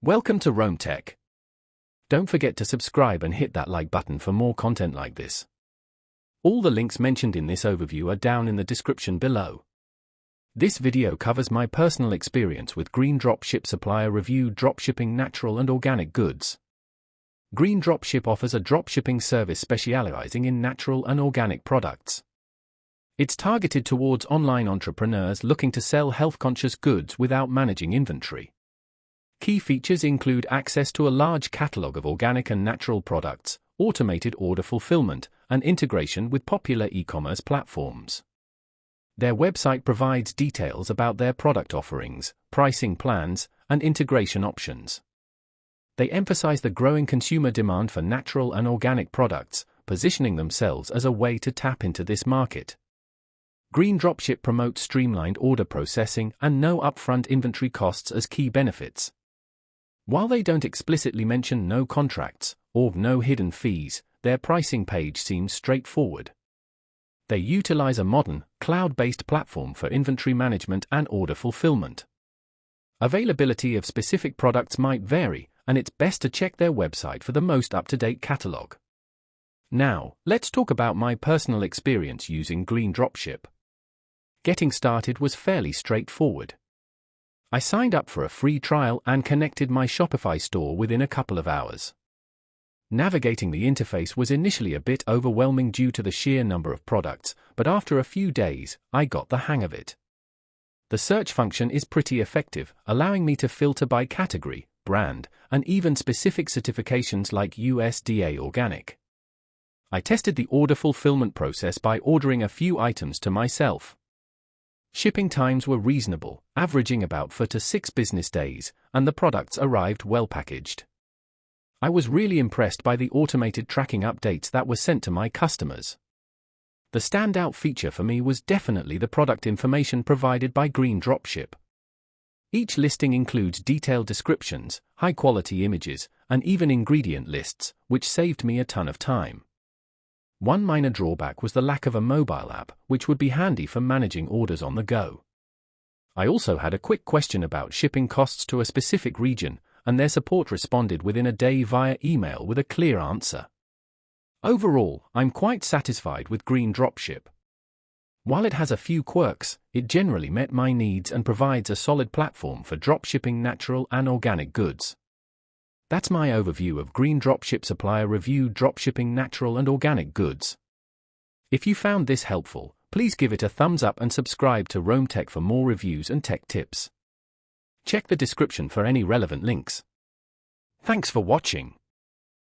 Welcome to Rome Tech. Don't forget to subscribe and hit that like button for more content like this. All the links mentioned in this overview are down in the description below. This video covers my personal experience with GreenDropShip Supplier Review Dropshipping Natural and Organic Goods. GreenDropShip offers a dropshipping service specializing in natural and organic products. It's targeted towards online entrepreneurs looking to sell health-conscious goods without managing inventory. Key features include access to a large catalog of organic and natural products, automated order fulfillment, and integration with popular e-commerce platforms. Their website provides details about their product offerings, pricing plans, and integration options. They emphasize the growing consumer demand for natural and organic products, positioning themselves as a way to tap into this market. GreenDropShip promotes streamlined order processing and no upfront inventory costs as key benefits. While they don't explicitly mention no contracts or no hidden fees, their pricing page seems straightforward. They utilize a modern, cloud-based platform for inventory management and order fulfillment. Availability of specific products might vary, and it's best to check their website for the most up-to-date catalog. Now, let's talk about my personal experience using GreenDropShip. Getting started was fairly straightforward. I signed up for a free trial and connected my Shopify store within a couple of hours. Navigating the interface was initially a bit overwhelming due to the sheer number of products, but after a few days, I got the hang of it. The search function is pretty effective, allowing me to filter by category, brand, and even specific certifications like USDA Organic. I tested the order fulfillment process by ordering a few items to myself. Shipping times were reasonable, averaging about 4 to 6 business days, and the products arrived well packaged. I was really impressed by the automated tracking updates that were sent to my customers. The standout feature for me was definitely the product information provided by GreenDropShip. Each listing includes detailed descriptions, high-quality images, and even ingredient lists, which saved me a ton of time. One minor drawback was the lack of a mobile app, which would be handy for managing orders on the go. I also had a quick question about shipping costs to a specific region, and their support responded within a day via email with a clear answer. Overall, I'm quite satisfied with GreenDropShip. While it has a few quirks, it generally met my needs and provides a solid platform for dropshipping natural and organic goods. That's my overview of GreenDropShip Supplier Review Dropshipping Natural and Organic Goods. If you found this helpful, please give it a thumbs up and subscribe to Rome Tech for more reviews and tech tips. Check the description for any relevant links. Thanks for watching.